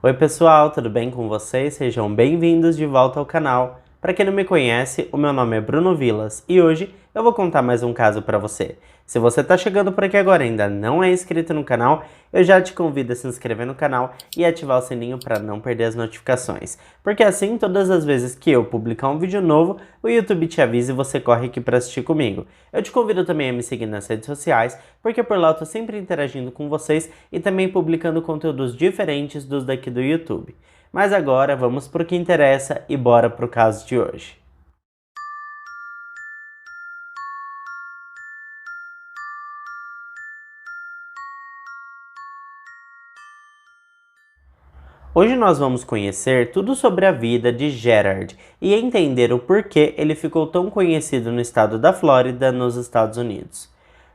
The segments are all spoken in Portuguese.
Oi pessoal, tudo bem com vocês? Sejam bem-vindos de volta ao canal. Para quem não me conhece, o meu nome é Bruno Vilas e hoje eu vou contar mais um caso para você. Se você está chegando por aqui agora e ainda não é inscrito no canal, eu já te convido a se inscrever no canal e ativar o sininho para não perder as notificações. Porque assim, todas as vezes que eu publicar um vídeo novo, o YouTube te avisa e você corre aqui para assistir comigo. Eu te convido também a me seguir nas redes sociais, porque por lá eu tô sempre interagindo com vocês e também publicando conteúdos diferentes dos daqui do YouTube. Mas agora vamos pro que interessa e bora pro caso de hoje. Hoje nós vamos conhecer tudo sobre a vida de Gerard e entender o porquê ele ficou tão conhecido no estado da Flórida, nos Estados Unidos.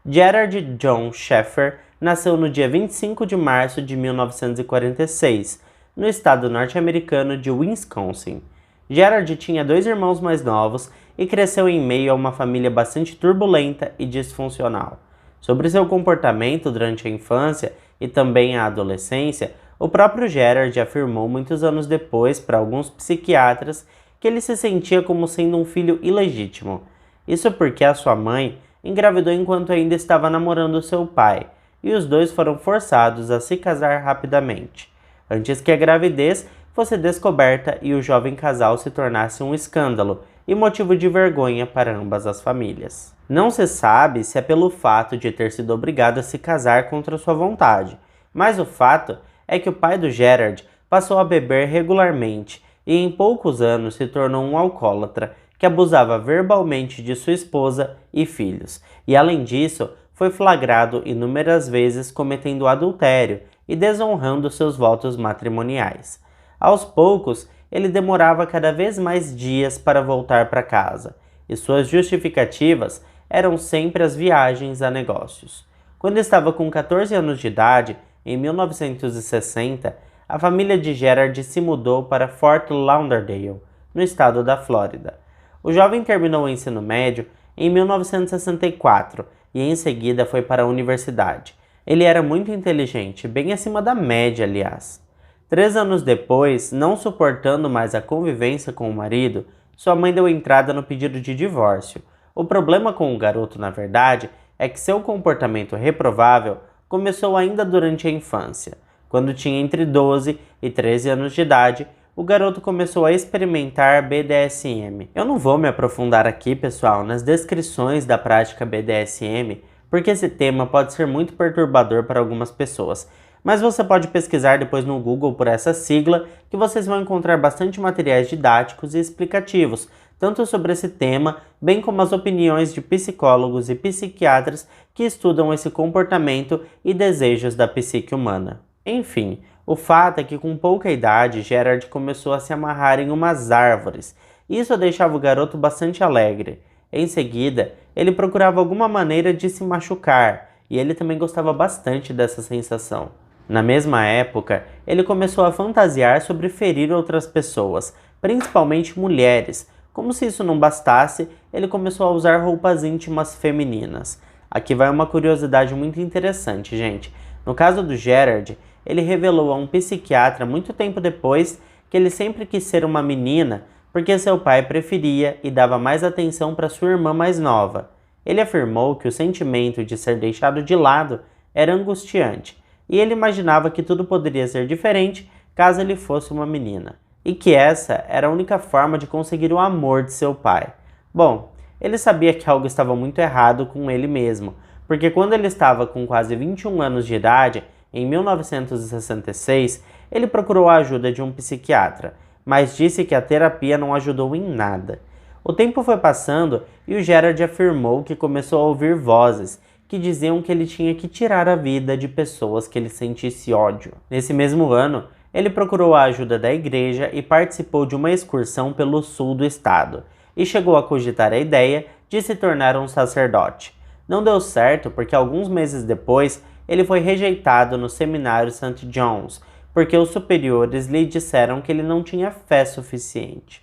Gerard John Sheffer nasceu no dia 25 de março de 1946, no estado norte-americano de Wisconsin. Gerard tinha dois irmãos mais novos e cresceu em meio a uma família bastante turbulenta e disfuncional. Sobre seu comportamento durante a infância e também a adolescência, o próprio Gerard afirmou muitos anos depois para alguns psiquiatras que ele se sentia como sendo um filho ilegítimo. Isso porque a sua mãe engravidou enquanto ainda estava namorando seu pai, e os dois foram forçados a se casar rapidamente, antes que a gravidez fosse descoberta e o jovem casal se tornasse um escândalo e motivo de vergonha para ambas as famílias. Não se sabe se é pelo fato de ter sido obrigado a se casar contra sua vontade, mas o fato é que o pai do Gerard passou a beber regularmente e em poucos anos se tornou um alcoólatra que abusava verbalmente de sua esposa e filhos, e além disso foi flagrado inúmeras vezes cometendo adultério e desonrando seus votos matrimoniais. Aos poucos, ele demorava cada vez mais dias para voltar para casa, e suas justificativas eram sempre as viagens a negócios. Quando estava com 14 anos de idade, em 1960, a família de Gerard se mudou para Fort Lauderdale, no estado da Flórida. O jovem terminou o ensino médio em 1964 e em seguida foi para a universidade. Ele era muito inteligente, bem acima da média, aliás. 3 anos depois, não suportando mais a convivência com o marido, sua mãe deu entrada no pedido de divórcio. O problema com o garoto, na verdade, é que seu comportamento reprovável começou ainda durante a infância. Quando tinha entre 12 e 13 anos de idade, o garoto começou a experimentar BDSM. Eu não vou me aprofundar aqui, pessoal, nas descrições da prática BDSM, porque esse tema pode ser muito perturbador para algumas pessoas. Mas você pode pesquisar depois no Google por essa sigla, que vocês vão encontrar bastante materiais didáticos e explicativos, tanto sobre esse tema, bem como as opiniões de psicólogos e psiquiatras que estudam esse comportamento e desejos da psique humana. Enfim, o fato é que com pouca idade, Gerard começou a se amarrar em umas árvores. Isso deixava o garoto bastante alegre. Em seguida, ele procurava alguma maneira de se machucar, e ele também gostava bastante dessa sensação. Na mesma época, ele começou a fantasiar sobre ferir outras pessoas, principalmente mulheres. Como se isso não bastasse, ele começou a usar roupas íntimas femininas. Aqui vai uma curiosidade muito interessante, gente. No caso do Gerard, ele revelou a um psiquiatra muito tempo depois que ele sempre quis ser uma menina porque seu pai preferia e dava mais atenção para sua irmã mais nova. Ele afirmou que o sentimento de ser deixado de lado era angustiante, e ele imaginava que tudo poderia ser diferente caso ele fosse uma menina, e que essa era a única forma de conseguir o amor de seu pai. Bom, ele sabia que algo estava muito errado com ele mesmo, porque quando ele estava com quase 21 anos de idade, em 1966, ele procurou a ajuda de um psiquiatra, mas disse que a terapia não ajudou em nada. O tempo foi passando e o Gerard afirmou que começou a ouvir vozes que diziam que ele tinha que tirar a vida de pessoas que ele sentisse ódio. Nesse mesmo ano, ele procurou a ajuda da igreja e participou de uma excursão pelo sul do estado, e chegou a cogitar a ideia de se tornar um sacerdote. Não deu certo porque alguns meses depois ele foi rejeitado no seminário St. John's, porque os superiores lhe disseram que ele não tinha fé suficiente.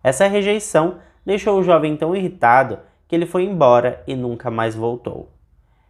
Essa rejeição deixou o jovem tão irritado que ele foi embora e nunca mais voltou.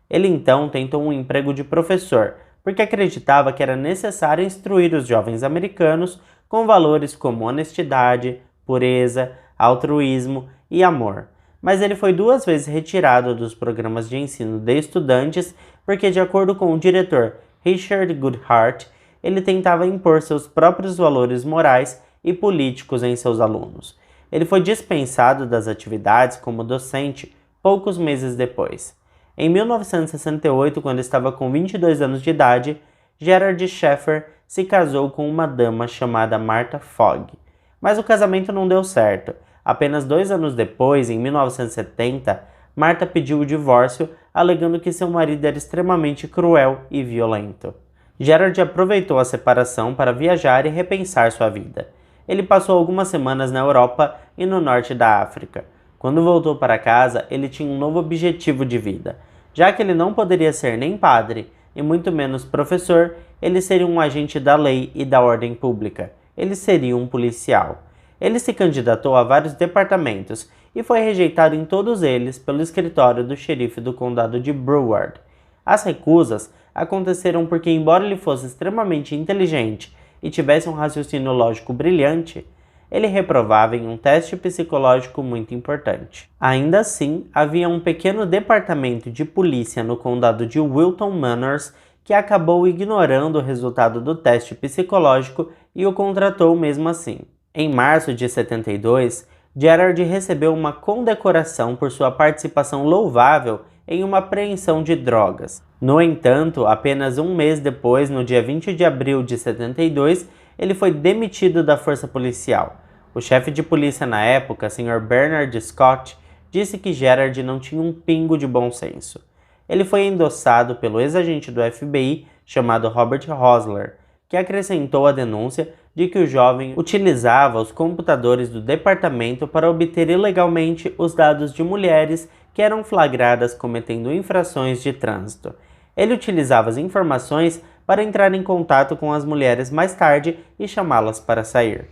Ele então tentou um emprego de professor, porque acreditava que era necessário instruir os jovens americanos com valores como honestidade, pureza, altruísmo e amor. Mas ele foi 2 vezes retirado dos programas de ensino de estudantes porque, de acordo com o diretor Richard Goodhart, ele tentava impor seus próprios valores morais e políticos em seus alunos. Ele foi dispensado das atividades como docente poucos meses depois. Em 1968, quando estava com 22 anos de idade, Gerald Schaeffer se casou com uma dama chamada Martha Fogg. Mas o casamento não deu certo. Apenas 2 anos depois, em 1970, Martha pediu o divórcio, alegando que seu marido era extremamente cruel e violento. Gerald aproveitou a separação para viajar e repensar sua vida. Ele passou algumas semanas na Europa e no norte da África. Quando voltou para casa, ele tinha um novo objetivo de vida. Já que ele não poderia ser nem padre, e muito menos professor, ele seria um agente da lei e da ordem pública. Ele seria um policial. Ele se candidatou a vários departamentos e foi rejeitado em todos eles pelo escritório do xerife do condado de Broward. As recusas aconteceram porque, embora ele fosse extremamente inteligente e tivesse um raciocínio lógico brilhante, ele reprovava em um teste psicológico muito importante. Ainda assim, havia um pequeno departamento de polícia no condado de Wilton Manors que acabou ignorando o resultado do teste psicológico e o contratou mesmo assim. Em março de 72, Gerald recebeu uma condecoração por sua participação louvável em uma apreensão de drogas. No entanto, apenas um mês depois, no dia 20 de abril de 72, ele foi demitido da força policial. O chefe de polícia na época, Sr. Bernard Scott, disse que Gerald não tinha um pingo de bom senso. Ele foi endossado pelo ex-agente do FBI, chamado Robert Hosler, que acrescentou a denúncia de que o jovem utilizava os computadores do departamento para obter ilegalmente os dados de mulheres que eram flagradas cometendo infrações de trânsito. Ele utilizava as informações para entrar em contato com as mulheres mais tarde e chamá-las para sair.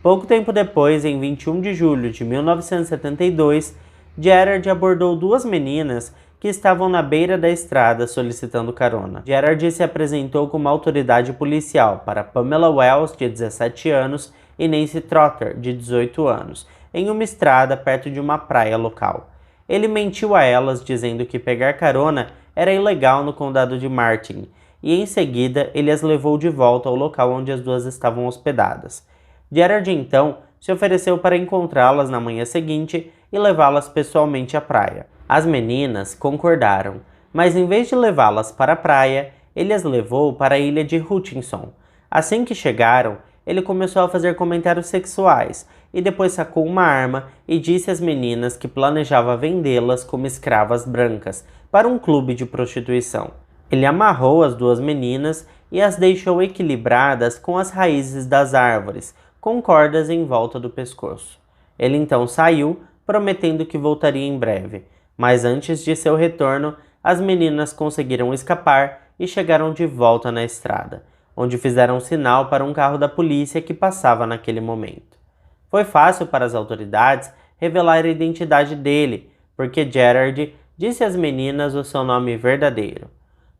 Pouco tempo depois, em 21 de julho de 1972, Gerald abordou 2 meninas que estavam na beira da estrada solicitando carona. Gerald se apresentou como autoridade policial para Pamela Wells, de 17 anos, e Nancy Trotter, de 18 anos, em uma estrada perto de uma praia local. Ele mentiu a elas dizendo que pegar carona era ilegal no condado de Martin, e em seguida ele as levou de volta ao local onde as 2 estavam hospedadas. Gerald então se ofereceu para encontrá-las na manhã seguinte e levá-las pessoalmente à praia. As meninas concordaram, mas em vez de levá-las para a praia, ele as levou para a ilha de Hutchinson. Assim que chegaram, ele começou a fazer comentários sexuais e depois sacou uma arma e disse às meninas que planejava vendê-las como escravas brancas para um clube de prostituição. Ele amarrou as 2 meninas e as deixou equilibradas com as raízes das árvores, com cordas em volta do pescoço. Ele então saiu, prometendo que voltaria em breve. Mas antes de seu retorno, as meninas conseguiram escapar e chegaram de volta na estrada, onde fizeram sinal para um carro da polícia que passava naquele momento. Foi fácil para as autoridades revelar a identidade dele, porque Gerard disse às meninas o seu nome verdadeiro.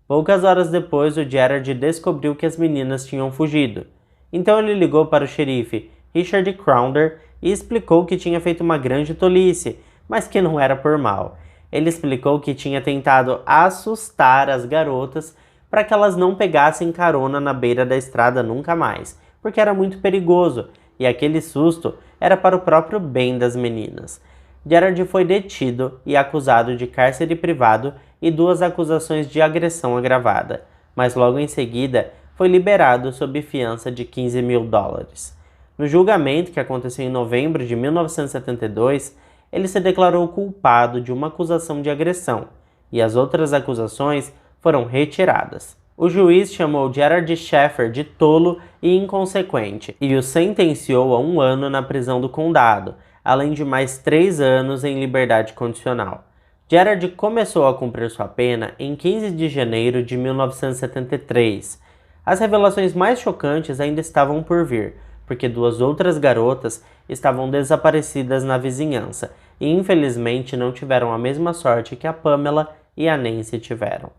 Poucas horas depois, o Gerard descobriu que as meninas tinham fugido. Então ele ligou para o xerife Richard Crowder e explicou que tinha feito uma grande tolice, mas que não era por mal. Ele explicou que tinha tentado assustar as garotas para que elas não pegassem carona na beira da estrada nunca mais, porque era muito perigoso, e aquele susto era para o próprio bem das meninas. Gerard foi detido e acusado de cárcere privado e 2 acusações de agressão agravada, mas logo em seguida foi liberado sob fiança de $15.000. No julgamento, que aconteceu em novembro de 1972, ele se declarou culpado de uma acusação de agressão, e as outras acusações foram retiradas. O juiz chamou Gerald Schaeffer de tolo e inconsequente, e o sentenciou a 1 ano na prisão do condado, além de mais 3 anos em liberdade condicional. Gerald começou a cumprir sua pena em 15 de janeiro de 1973. As revelações mais chocantes ainda estavam por vir, porque 2 outras garotas estavam desaparecidas na vizinhança e infelizmente não tiveram a mesma sorte que a Pamela e a Nancy tiveram.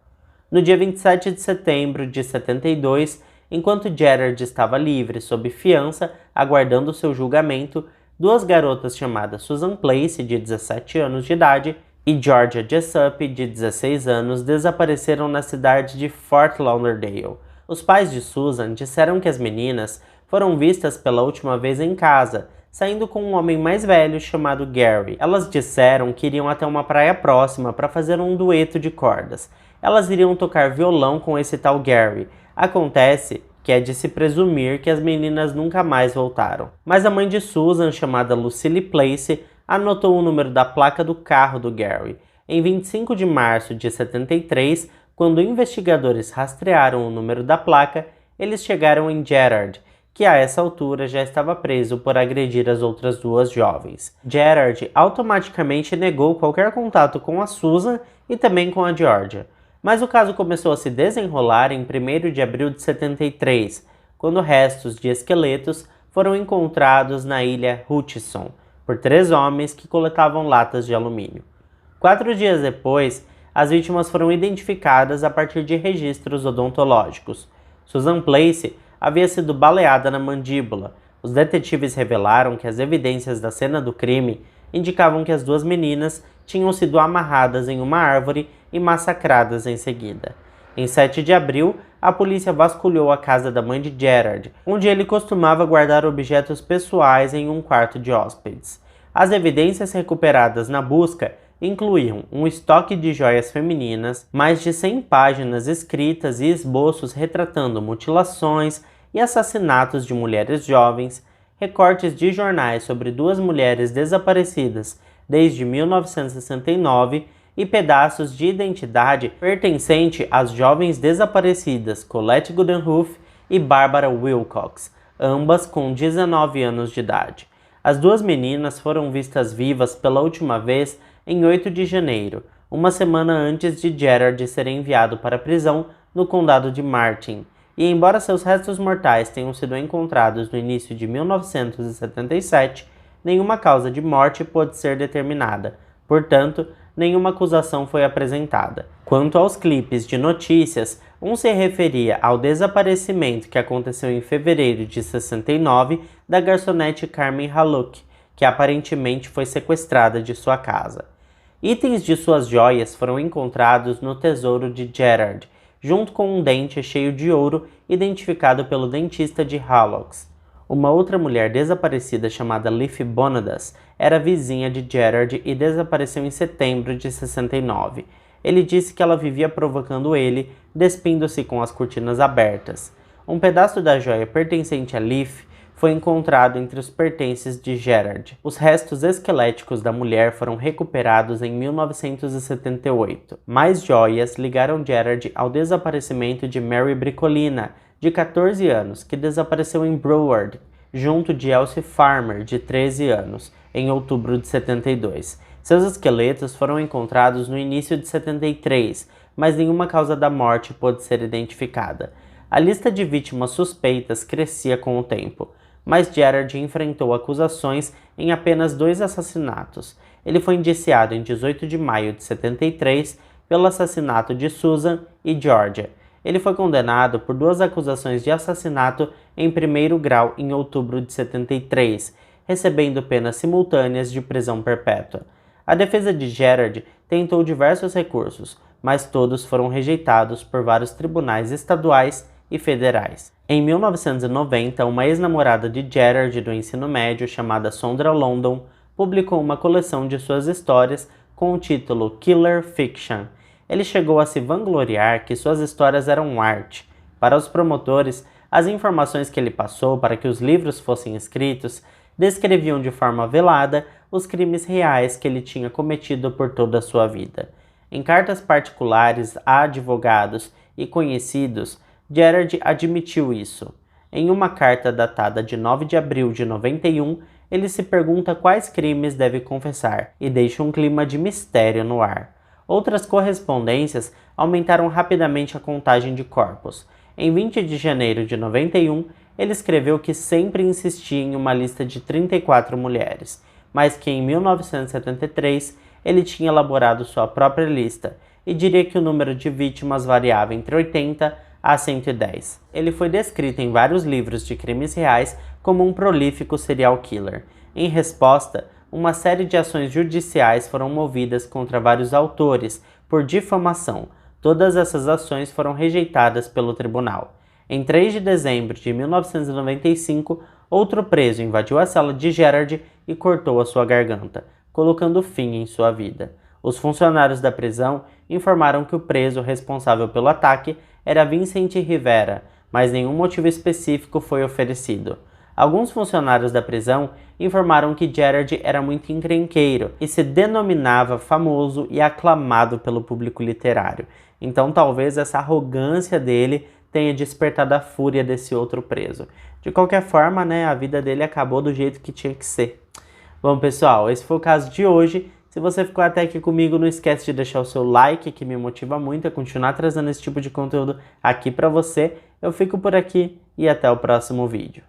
No dia 27 de setembro de 72, enquanto Gerard estava livre sob fiança, aguardando seu julgamento, duas garotas chamadas Susan Place, de 17 anos de idade, e Georgia Jessup, de 16 anos, desapareceram na cidade de Fort Lauderdale. Os pais de Susan disseram que as meninas foram vistas pela última vez em casa, saindo com um homem mais velho chamado Gary. Elas disseram que iriam até uma praia próxima para fazer um dueto de cordas. Elas iriam tocar violão com esse tal Gary. Acontece que é de se presumir que as meninas nunca mais voltaram. Mas a mãe de Susan, chamada Lucille Place, anotou o número da placa do carro do Gary. Em 25 de março de 73, quando investigadores rastrearam o número da placa, eles chegaram em Gerard, que a essa altura já estava preso por agredir as outras duas jovens. Gerard automaticamente negou qualquer contato com a Susan e também com a Georgia. Mas o caso começou a se desenrolar em 1º de abril de 73, quando restos de esqueletos foram encontrados na ilha Hutchinson por 3 homens que coletavam latas de alumínio. 4 dias depois, as vítimas foram identificadas a partir de registros odontológicos. Susan Place havia sido baleada na mandíbula. Os detetives revelaram que as evidências da cena do crime indicavam que as duas meninas tinham sido amarradas em uma árvore e massacradas em seguida. Em 7 de abril, a polícia vasculhou a casa da mãe de Gerard, onde ele costumava guardar objetos pessoais em um quarto de hóspedes. As evidências recuperadas na busca incluíam um estoque de joias femininas, mais de 100 páginas escritas e esboços retratando mutilações e assassinatos de mulheres jovens, recortes de jornais sobre 2 mulheres desaparecidas desde 1969 e pedaços de identidade pertencente às jovens desaparecidas Colette Goodenhoof e Barbara Wilcox, ambas com 19 anos de idade. As 2 meninas foram vistas vivas pela última vez em 8 de janeiro, uma semana antes de Gerard ser enviado para a prisão no condado de Martin, e embora seus restos mortais tenham sido encontrados no início de 1977, nenhuma causa de morte pôde ser determinada, portanto, nenhuma acusação foi apresentada. Quanto aos clipes de notícias, um se referia ao desaparecimento que aconteceu em fevereiro de 69 da garçonete Carmen Haluk, que aparentemente foi sequestrada de sua casa. Itens de suas joias foram encontrados no tesouro de Gerard, junto com um dente cheio de ouro identificado pelo dentista de Halox. Uma outra mulher desaparecida chamada Leaf Bonadas era vizinha de Gerard e desapareceu em setembro de 69. Ele disse que ela vivia provocando ele, despindo-se com as cortinas abertas. Um pedaço da joia pertencente a Leaf foi encontrado entre os pertences de Gerard. Os restos esqueléticos da mulher foram recuperados em 1978. Mais joias ligaram Gerard ao desaparecimento de Mary Bricolina, de 14 anos, que desapareceu em Broward, junto de Elsie Farmer, de 13 anos, em outubro de 72. Seus esqueletos foram encontrados no início de 73, mas nenhuma causa da morte pôde ser identificada. A lista de vítimas suspeitas crescia com o tempo, mas Gerard enfrentou acusações em apenas 2 assassinatos. Ele foi indiciado em 18 de maio de 73 pelo assassinato de Susan e Georgia. Ele foi condenado por 2 acusações de assassinato em 1º grau em outubro de 73, recebendo penas simultâneas de prisão perpétua. A defesa de Gerard tentou diversos recursos, mas todos foram rejeitados por vários tribunais estaduais e federais. Em 1990, uma ex-namorada de Gerard do ensino médio, chamada Sondra London, publicou uma coleção de suas histórias com o título Killer Fiction. Ele chegou a se vangloriar que suas histórias eram arte. Para os promotores, as informações que ele passou para que os livros fossem escritos descreviam de forma velada os crimes reais que ele tinha cometido por toda a sua vida. Em cartas particulares a advogados e conhecidos, Gerard admitiu isso. Em uma carta datada de 9 de abril de 91, ele se pergunta quais crimes deve confessar e deixa um clima de mistério no ar. Outras correspondências aumentaram rapidamente a contagem de corpos. Em 20 de janeiro de 91, ele escreveu que sempre insistia em uma lista de 34 mulheres, mas que em 1973 ele tinha elaborado sua própria lista. e diria que o número de vítimas variava entre 80 a 110. Ele foi descrito em vários livros de crimes reais como um prolífico serial killer. Em resposta, uma série de ações judiciais foram movidas contra vários autores por difamação. Todas essas ações foram rejeitadas pelo tribunal. Em 3 de dezembro de 1995, outro preso invadiu a cela de Gerard e cortou a sua garganta, colocando fim em sua vida. Os funcionários da prisão informaram que o preso responsável pelo ataque era Vincent Rivera, mas nenhum motivo específico foi oferecido. Alguns funcionários da prisão informaram que Gerard era muito encrenqueiro e se denominava famoso e aclamado pelo público literário. Então talvez essa arrogância dele tenha despertado a fúria desse outro preso. De qualquer forma, a vida dele acabou do jeito que tinha que ser. Bom, pessoal, esse foi o caso de hoje. Se você ficou até aqui comigo, não esquece de deixar o seu like, que me motiva muito a continuar trazendo esse tipo de conteúdo aqui para você. Eu fico por aqui e até o próximo vídeo.